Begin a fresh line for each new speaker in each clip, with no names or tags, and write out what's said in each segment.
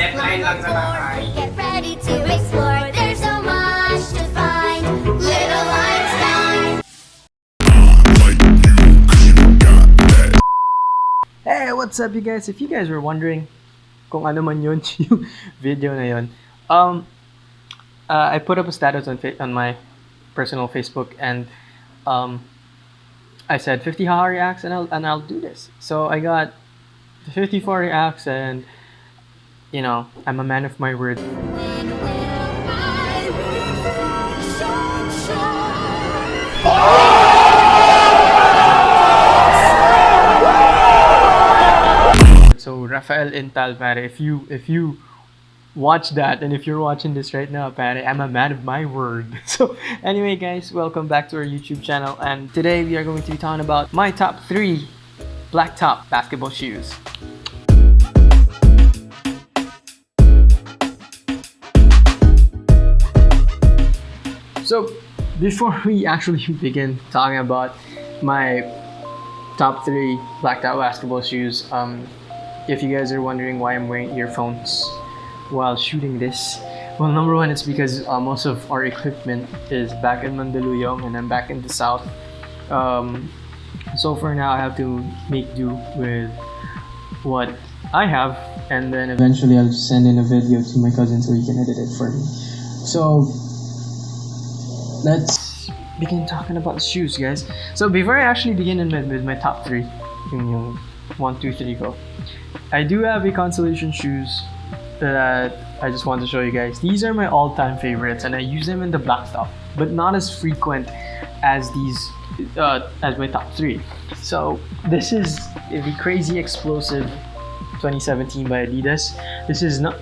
Deadline lang sa tatay. Get ready to explore. There's so much to find. Little Einsteins.
Hey, what's up you guys? If you guys were wondering kung ano man yun yung video na yun, I put up a status on my personal Facebook and I said 50 haha reacts and I'll do this. So I got 54 reacts and you know, I'm a man of my word. So Rafael Intal, pare, if you watch that and if you're watching this right now, pare, I'm a man of my word. So anyway guys, welcome back to our YouTube channel, and today we are going to be talking about my top 3 Blacktop basketball shoes. So before we actually begin talking about my top 3 Blacktop basketball shoes, if you guys are wondering why I'm wearing earphones while shooting this, well, number one, it's because most of our equipment is back in Mandaluyong and I'm back in the south. So for now, I have to make do with what I have, and then eventually I'll send in a video to my cousin so he can edit it for me. So let's begin talking about the shoes, guys. So before I actually begin with my top 3, yung 1, 2, 3 go, I do have a consolation shoes that I just want to show you guys. These are my all-time favorites and I use them in the Blacktop, but not as frequent as these as my top 3. So this is the Crazy Explosive 2017 by Adidas. This is not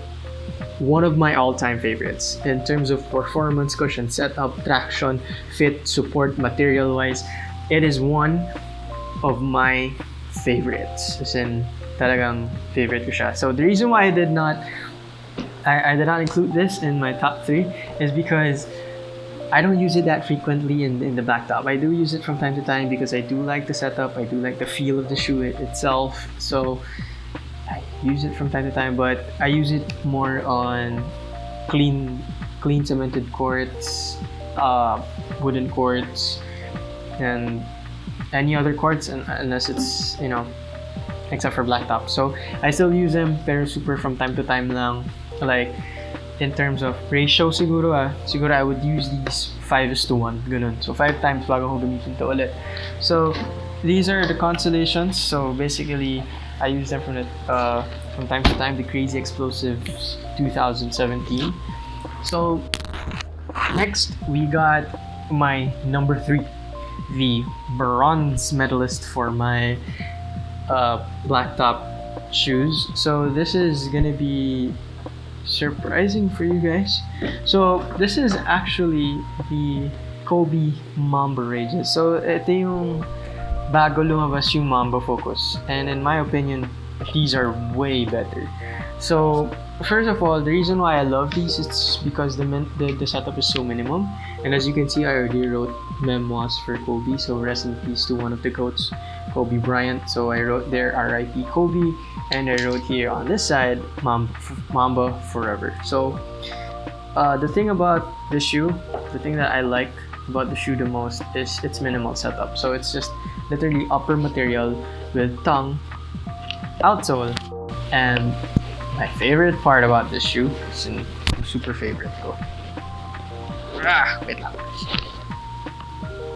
one of my all-time favorites in terms of performance, cushion, setup, traction, fit, support, material-wise. It is one of my favorites. As in, talagang favorite ko siya. So the reason why I did not include this in my top 3 is because I don't use it that frequently in the Blacktop. I do use it from time to time because I do like the setup, I do like the feel of the shoe itself. So I use it from time to time, but I use it more on clean cemented courts, wooden courts, and any other courts unless it's, you know, except for Blacktop. So I still use them, pero super from time to time lang. Like in terms of ratio, siguro I would use these 5:1, ganun. So 5 times bago ko gamitin to ulit. So these are the consolations. So basically, I use them from time to time. The Crazy Explosives 2017. So next we got my number 3, the bronze medalist for my Blacktop shoes. So this is gonna be surprising for you guys. So this is actually the Kobe Mamba Rages. So ito yung bago lumabas yung Mamba Focus, and in my opinion these are way better. So first of all, the reason why I love these is because the setup is so minimum, and as you can see, I already wrote memoirs for Kobe, so rest in peace to one of the GOATs, Kobe Bryant. So I wrote there RIP Kobe, and I wrote here on this side Mamba forever. So the thing about the shoe, the thing that I like about the shoe the most is its minimal setup. So it's just literally upper material with tongue, outsole, and my favorite part about this shoe is super favorite ko. Wait lang.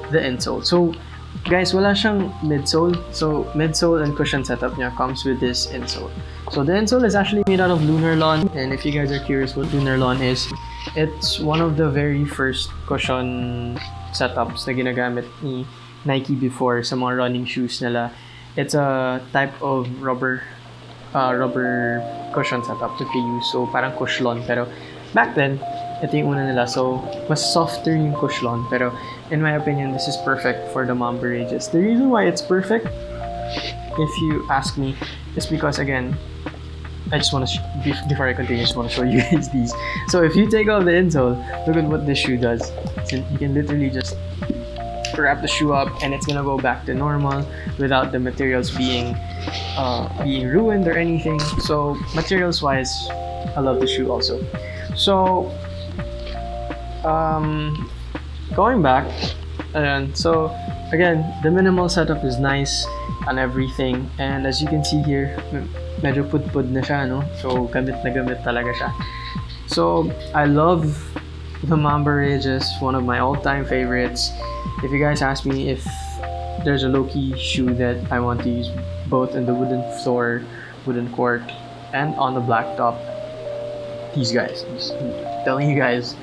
The insole. So guys, wala siyang midsole. So midsole and cushion setup niya comes with this insole. So the insole is actually made out of lunar lawn, and if you guys are curious what lunar lawn is, it's one of the very first cushion setups na ginagamit ni Nike before sa mga running shoes nila. It's a type of rubber cushion setup that they use. So parang cushlon, pero back then ito yung una nila. So mas softer yung cushlon, pero in my opinion this is perfect for the Mamba Rages. The reason why it's perfect, if you ask me, is because again, I just want to before I continue, I just want to show you guys these. So if you take off the insole, look at what this shoe does. So you can literally just wrap the shoe up, and it's gonna go back to normal without the materials being ruined or anything. So materials wise, I love the shoe also. So going back, and so again, the minimal setup is nice and everything, and as you can see here, medyo pud-pud na siya, no? So gamit na gamit talaga siya. So I love the Mamba Ridges, one of my all-time favorites. If you guys ask me if there's a low-key shoe that I want to use both in the wooden floor, wooden court, and on the blacktop, these guys. I'm just telling you guys,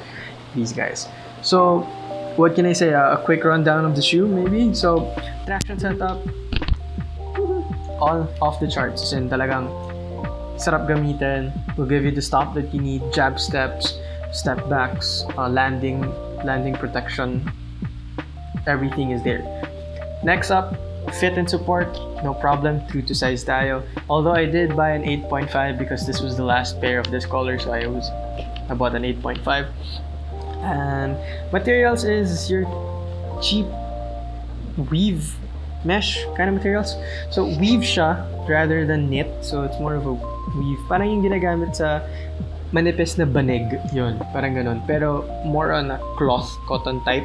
these guys. So what can I say? A quick rundown of the shoe, maybe. So traction setup, all off the charts. As in, talagang sarap gamitin. Will give you the stop that you need, jab steps, step backs, landing protection. Everything is there. Next up, fit and support, no problem. True to size tayo. Although I did buy an 8.5 because this was the last pair of this color, so I bought an 8.5. And materials is your cheap weave mesh kind of materials. So weave siya rather than knit. So it's more of a weave. Parang yung ginagamit sa manipis na banig, yun. Parang ganun. Pero more on a cloth, cotton type.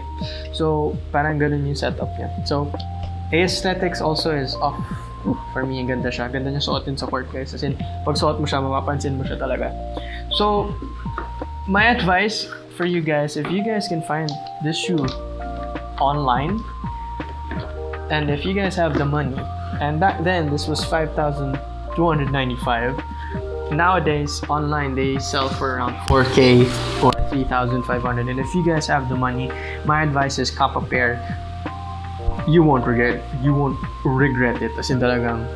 So parang ganun yung setup niya. So aesthetics also is off. For me, ang ganda siya. Ganda niya suotin sa court, guys. As in, pag suot mo siya, mapapansin mo siya talaga. So my advice for you guys, if you guys can find this shoe online, and if you guys have the money, and back then this was 5,295. Nowadays online they sell for around 4K or 3,500. And if you guys have the money, my advice is cop a pair. You won't regret it. As in talagang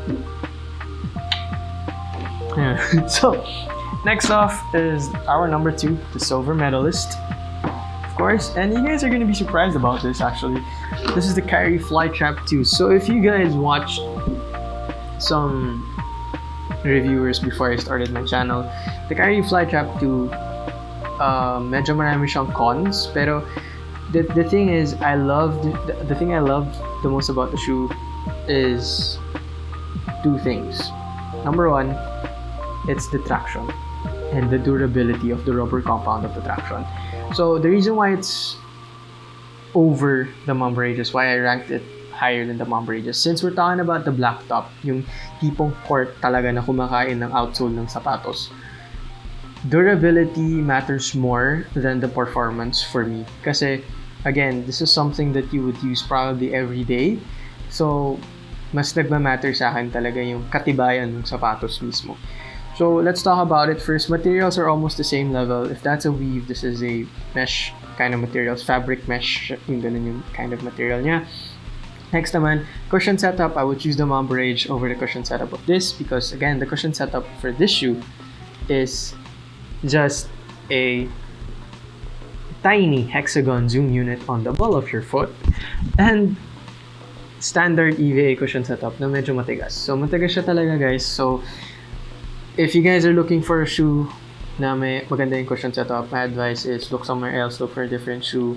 yeah. So next off is our number 2, the silver medalist, of course. And you guys are gonna be surprised about this actually. This is the Kyrie Flytrap 2. So if you guys watched some reviewers before I started my channel, the Kyrie Flytrap 2, medyo marami siyang cons, pero the thing is, the thing I loved the most about the shoe is 2 things. Number 1, it's the traction and the durability of the rubber compound of the traction. So the reason why it's over the Mamba Ridges, why I ranked it higher than the Mamba Ridges, since we're talking about the blacktop, yung tipong court talaga na kumakain ng outsole ng sapatos, durability matters more than the performance for me. Kasi again, this is something that you would use probably every day. So mas nagmamatter sa akin talaga yung katibayan ng sapatos mismo. So let's talk about it first. Materials are almost the same level. If that's a weave, this is a mesh kind of materials, fabric mesh, yung ganun yung kind of material niya. Next naman, cushion setup. I would choose the Mamba Ridge over the cushion setup of this because again, the cushion setup for this shoe is just a tiny hexagon zoom unit on the ball of your foot and standard EVA cushion setup na medyo matigas. So matigas siya talaga, guys. So if you guys are looking for a shoe na may maganda yung cushion setup, my advice is look somewhere else, look for a different shoe.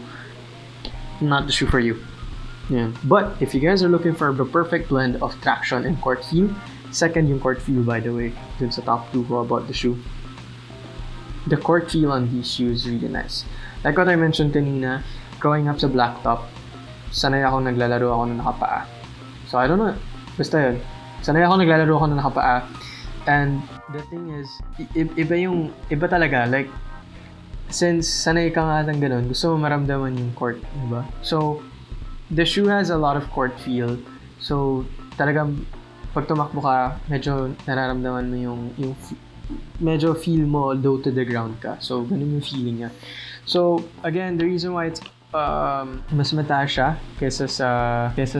Not the shoe for you. Yeah. But if you guys are looking for the perfect blend of traction and court feel, second yung court feel, by the way, dun sa top 2 ko about the shoe. The court feel on these shoes is really nice. Like what I mentioned kanina, growing up sa blacktop, sanay ako naglalaro ako na nakapaa. So I don't know, basta yun. Sanay ako naglalaro ako na nakapaa. And the thing is, iba talaga. Like, since sanay ka nga ng ganun, gusto mo maramdaman yung court, diba? So, the shoe has a lot of court feel. So, talagang pag tumakbo ka, medyo nararamdaman mo yung medyo feel mo low to the ground ka. So, ganun yung feeling niya. So, again, the reason why it's mas mataas siya kesa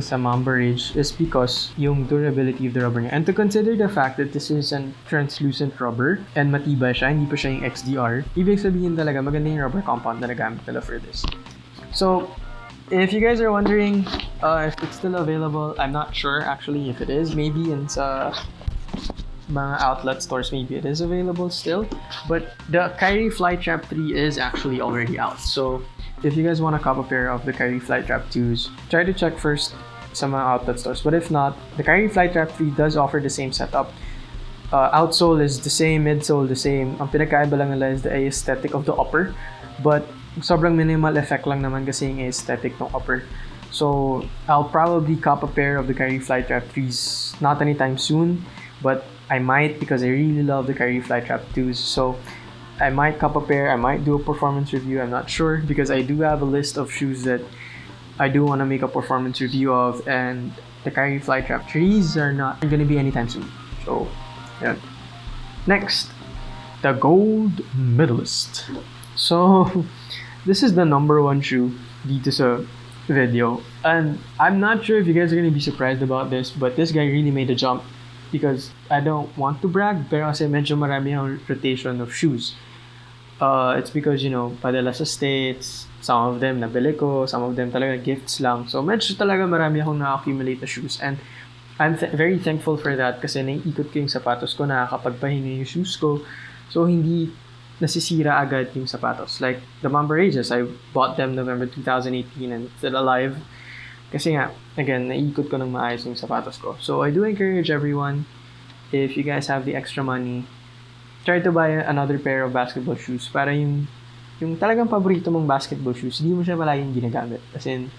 sa Mamba Ridge is because yung durability of the rubber niya. And to consider the fact that this is a translucent rubber and matibay siya, hindi pa siya yung XDR, ibig sabihin talaga maganda yung rubber compound na nagamit nila for this. So, if you guys are wondering if it's still available, I'm not sure actually if it is. Maybe in sa mga outlet stores, maybe it is available still. But the Kyrie Flytrap 3 is actually already out. So if you guys want to cop a pair of the Kyrie Flytrap 2s, try to check first sa mga outlet stores. But if not, the Kyrie Flytrap 3 does offer the same setup. Outsole is the same, midsole the same. Ang pinagkaiba lang nila is the aesthetic of the upper. But sobrang minimal effect lang naman kasi yung aesthetic ng upper. So I'll probably cop a pair of the Kyrie Flytrap 3s not anytime soon, but I might because I really love the Kyrie Flytrap 2s. So I might cop a pair, I might do a performance review, I'm not sure because I do have a list of shoes that I do want to make a performance review of, and the Kyrie Flytrap 3s are not going to be anytime soon. So yeah. Next, the gold medalist. So this is the number one shoe dito sa video, and I'm not sure if you guys are gonna be surprised about this, but this guy really made a jump because I don't want to brag, pero kasi medyo marami ang rotation of shoes. It's because, you know, padala sa States, some of them nabili ko, some of them talaga gifts lang. So medyo talaga marami akong na-accumulate na shoes, and I'm very thankful for that kasi naiikot ko yung sapatos ko, nakakapagpahinga yung shoes ko. So hindi nasisira agad yung sapatos. Like the Mamba Rages, I bought them November 2018 and it's still alive. Kasi nga, again, naiikot ko ng maayos yung sapatos ko. So I do encourage everyone, if you guys have the extra money, try to buy another pair of basketball shoes para yung talagang paborito mong basketball shoes, hindi mo siya palaging ginagamit. As in,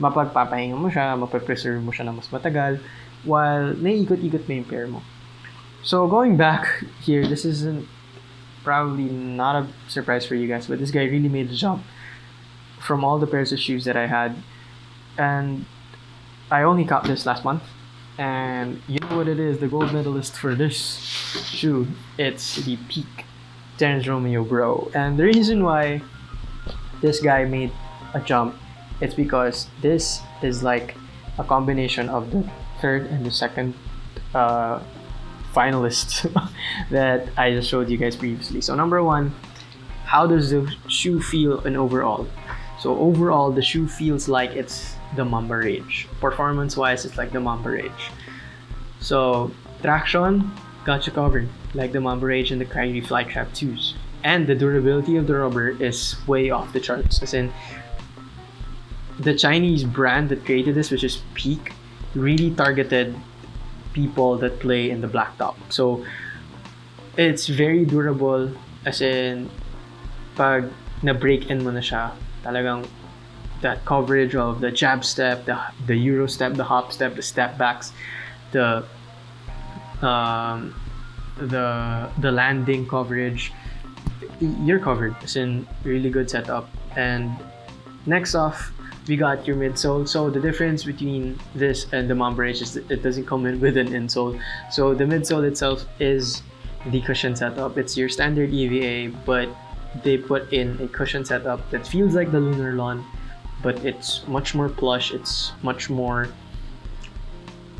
mapagpapahinga mo siya, mapapreserve mo siya na mas matagal, while naiikot-ikot mo yung pair mo. So going back here, this isn't probably not a surprise for you guys, but this guy really made a jump from all the pairs of shoes that I had, and I only got this last month. And you know what it is, the gold medalist for this shoe, it's the Peak Terence Romeo Bro. And the reason why this guy made a jump, it's because this is like a combination of the third and the second finalists that I just showed you guys previously. So number one, how does the shoe feel in overall? So overall, the shoe feels like it's the Mamba Rage. Performance-wise, it's like the Mamba Rage. So traction, got you covered, like the Mamba Rage and the Kyrie Flytrap 2s. And the durability of the rubber is way off the charts. As in, the Chinese brand that created this, which is Peak, really targeted people that play in the Blacktop. So it's very durable, as in pag na-break-in mo na siya, talagang that coverage of the jab step, the Euro step, the hop step, the step backs, the landing coverage, you're covered. As in, really good setup. And next off, we got your midsole. So the difference between this and the Mamba Rage is that it doesn't come in with an insole. So the midsole itself is the cushion setup. It's your standard EVA, but they put in a cushion setup that feels like the Lunar Lawn, but it's much more plush, it's much more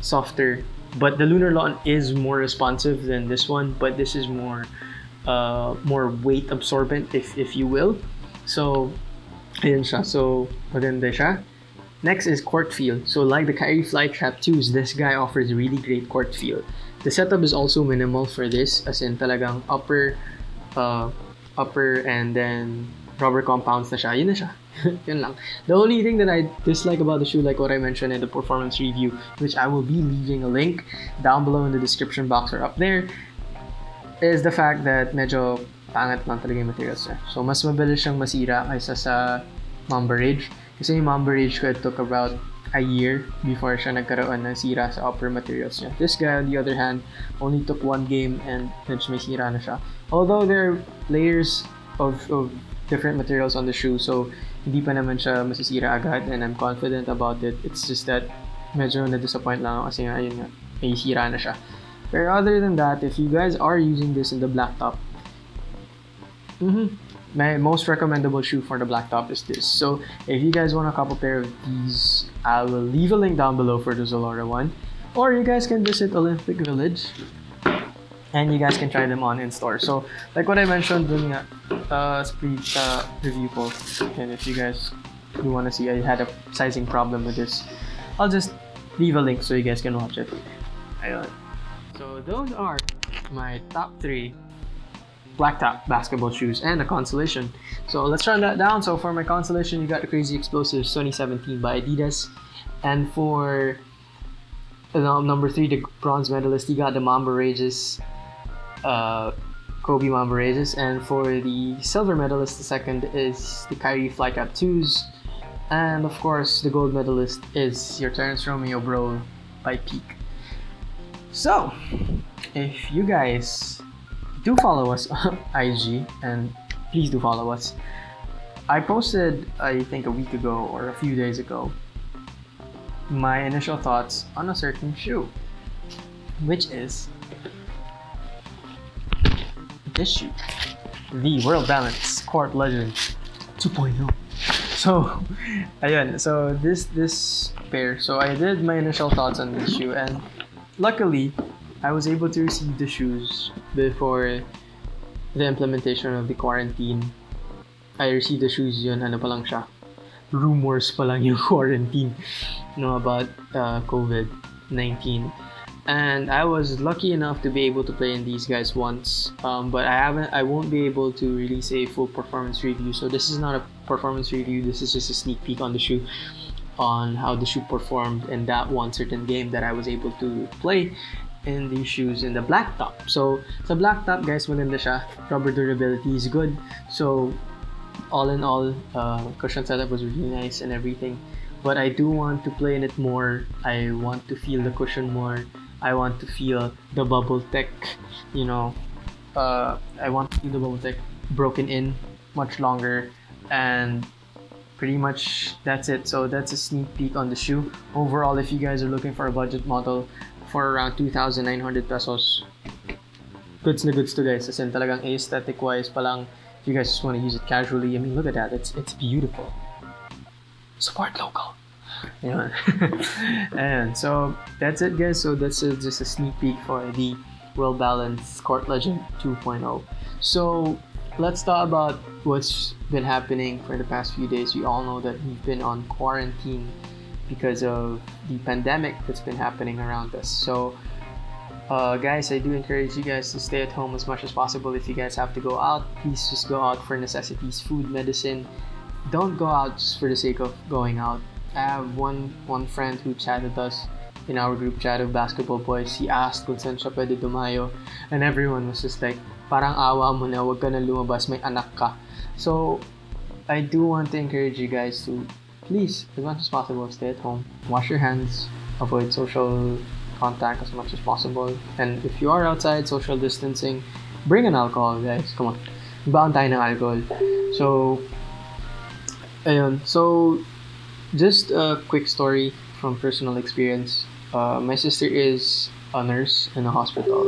softer. But the Lunar Lawn is more responsive than this one, but this is more weight absorbent, if you will. So ayun siya. So maganda siya. Next is court feel. So like the Kyrie Flytrap 2s, this guy offers really great court feel. The setup is also minimal for this, as in talagang upper and then rubber compounds na siya. Yun na siya. Yun lang. The only thing that I dislike about the shoe, like what I mentioned in the performance review, which I will be leaving a link down below in the description box or up there, is the fact that medyo pangat lang talaga yung materials niya. So mas mabilis siyang masira kaysa sa Mamba Rage. Kasi yung Mamba Rage ko, it took about a year before siya nagkaroon ng sira sa upper materials niya. This guy, on the other hand, only took one game and medyo may sira na siya. Although there are layers of different materials on the shoe, so hindi pa naman siya masisira agad, and I'm confident about it. It's just that medyo na-disappoint lang ako kasi nga, ayun nga, may sira na siya. But other than that, if you guys are using this in the Blacktop, my most recommendable shoe for the Blacktop is this. So if you guys want a couple pair of these, I will leave a link down below for the Zalora one, or you guys can visit Olympic Village and you guys can try them on in store. So like what I mentioned dun nga review ko, and if you guys do want to see, I had a sizing problem with this, I'll just leave a link so you guys can watch it. Ayun. So those are my top 3 Blacktop basketball shoes and a consolation. So let's run that down. So for my consolation, you got the Crazy Explosives 2017 by Adidas, and for number 3, the bronze medalist, you got the Mamba Rages, Kobe Mamba Rages, and for the silver medalist, the second is the Kyrie Flytrap 2s, and of course the gold medalist is your Terrence Romeo Bro by Peak. So if you guys do follow us on IG, and please do follow us, I posted, I think a week ago or a few days ago, my initial thoughts on a certain shoe, which is this shoe, the World Balance Court Legend 2.0. So, ayun. So this pair. So I did my initial thoughts on this shoe, and luckily, I was able to receive the shoes before the implementation of the quarantine. I received the shoes yun, ano pa lang siya, rumors pa lang yung quarantine, about COVID-19. And I was lucky enough to be able to play in these guys once, but I won't be able to release a full performance review. So this is not a performance review. This is just a sneak peek on the shoe, on how the shoe performed in that one certain game that I was able to play in these shoes in the Blacktop. So sa Blacktop, guys, maganda siya. Rubber durability is good. So all in all, cushion setup was really nice and everything. But I do want to play in it more. I want to feel the cushion more. I want to feel the bubble tech, I want to feel the bubble tech broken in much longer, and pretty much that's it. So that's a sneak peek on the shoe. Overall, if you guys are looking for a budget model for around 2,900 pesos, goods na goods to, guys. As in talagang aesthetic wise pa lang, if you guys just want to use it casually, I mean, look at that, it's beautiful. Support local. Yeah. And so that's it, guys. So that's just a sneak peek for the World Balance Court Legend 2.0. So let's talk about what's been happening for the past few days. We all know that we've been on quarantine because of the pandemic that's been happening around us. So guys, I do encourage you guys to stay at home as much as possible. If you guys have to go out, please just go out for necessities, food, medicine. Don't go out just for the sake of going out. I have one friend who chatted us in our group chat of basketball boys. He asked kung saan siya pwede dumayo, and everyone was just like, parang awa mo na, wag ka na lumabas, may anak ka. So I do want to encourage you guys to please, as much as possible, stay at home, wash your hands, avoid social contact as much as possible, and if you are outside, social distancing, bring an alcohol, guys. Come on, baon tayo ng alcohol. So ayun. So just a quick story from personal experience. My sister is a nurse in a hospital,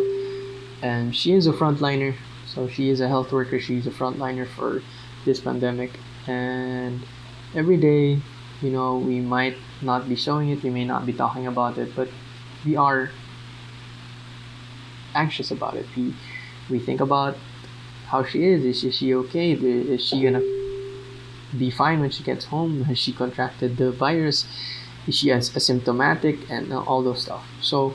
and she is a frontliner. So she is a health worker. She's a frontliner for this pandemic, and every day, we might not be showing it, we may not be talking about it, but we are anxious about it. We think about how she is. Is she okay? Is she gonna be fine when she gets home? Has she contracted the virus? Is she asymptomatic? And all those stuff. So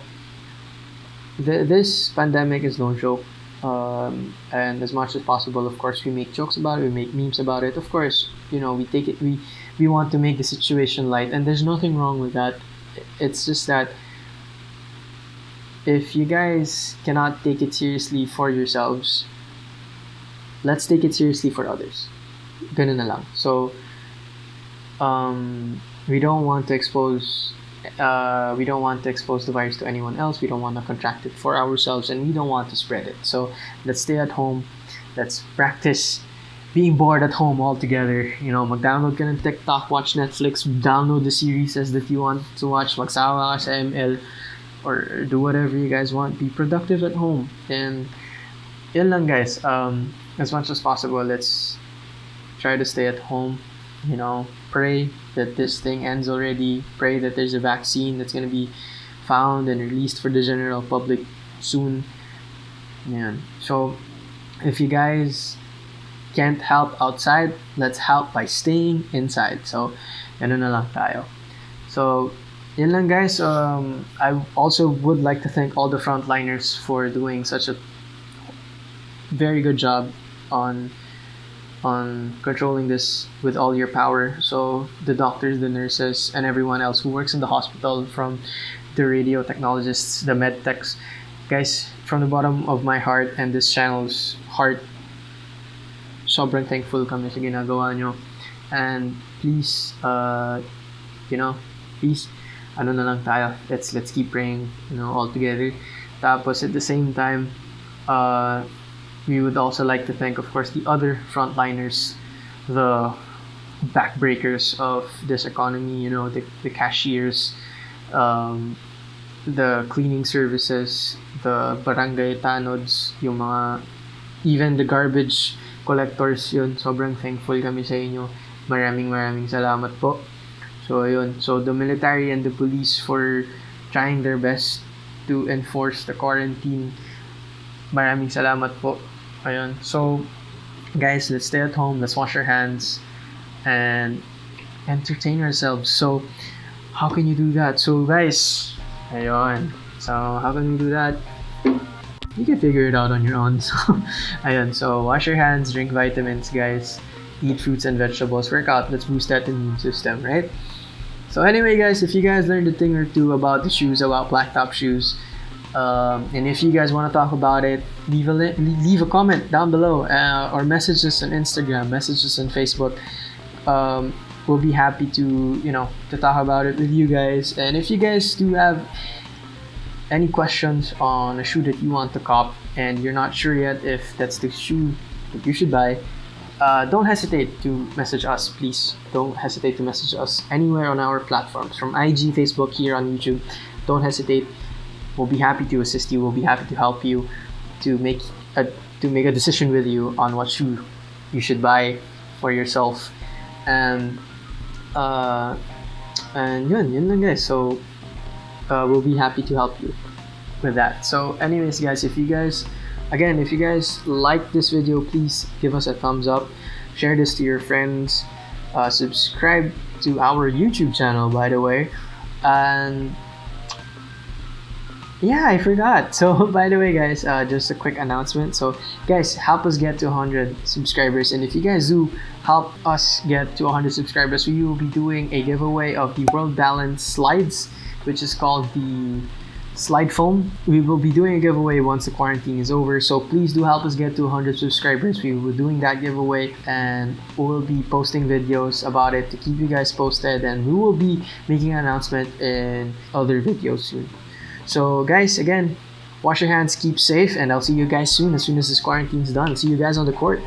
this pandemic is no joke. And as much as possible, of course, we make jokes about it, we make memes about it. Of course, we take it, we want to make the situation light, and there's nothing wrong with that. It's just that if you guys cannot take it seriously for yourselves, let's take it seriously for others. Ganun na lang. So we don't want to expose the virus to anyone else. We don't want to contract it for ourselves, and we don't want to spread it. So let's stay at home. Let's practice being bored at home all together. Mag-download ka ng TikTok, watch Netflix, download the series that you want to watch, magsawa ka sa ML, or do whatever you guys want. Be productive at home. And yun lang, guys. As much as possible, let's try to stay at home. Pray that this thing ends already. Pray that there's a vaccine that's going to be found and released for the general public soon. Yeah. So if you guys can't help outside, let's help by staying inside. So ganun na lang tayo. So yun lang, guys. I also would like to thank all the frontliners for doing such a very good job on controlling this with all your power. So the doctors, the nurses, and everyone else who works in the hospital, from the radio technologists, the med techs, guys, from the bottom of my heart and this channel's heart, sobrang thankful kami sa ginagawa nyo. And please, please, ano na lang tayo, let's keep praying, all together. Tapos at the same time, we would also like to thank, of course, the other frontliners, the backbreakers of this economy, the cashiers, the cleaning services, the barangay tanods, yung mga, even the garbage collectors, yun, sobrang thankful kami sa inyo. Maraming salamat po. So, yun. So, the military and the police for trying their best to enforce the quarantine. Maraming salamat po. Ayun. So, guys, let's stay at home. Let's wash our hands and entertain ourselves. So, how can you do that? So, guys, ayun. So, how can we do that? You can figure it out on your own. So, ayun. So, wash your hands, drink vitamins, guys. Eat fruits and vegetables. Work out. Let's boost that immune system, right? So, anyway, guys, if you guys learned a thing or two about the shoes, about Blacktop shoes, and if you guys want to talk about it, leave a comment down below, or message us on Instagram, message us on Facebook. We'll be happy to talk about it with you guys. And if you guys do have any questions on a shoe that you want to cop and you're not sure yet if that's the shoe that you should buy, don't hesitate to message us, please. Don't hesitate to message us anywhere on our platforms, from IG, Facebook, here on YouTube. Don't hesitate. We'll be happy to assist you. We'll be happy to help you to make a decision with you on what shoe you should buy for yourself. And yun lang, guys. So we'll be happy to help you with that. So anyways, guys, if you guys like this video, please give us a thumbs up, share this to your friends, subscribe to our YouTube channel, by the way. And yeah, I forgot. So, by the way, guys, just a quick announcement. So, guys, help us get to 100 subscribers. And if you guys do help us get to 100 subscribers, we will be doing a giveaway of the World Balance slides, which is called the Slide Foam. We will be doing a giveaway once the quarantine is over. So, please do help us get to 100 subscribers. We will be doing that giveaway, and we'll be posting videos about it to keep you guys posted. And we will be making an announcement in other videos soon. So, guys, again, wash your hands, keep safe, and I'll see you guys soon as this quarantine's done. See you guys on the court.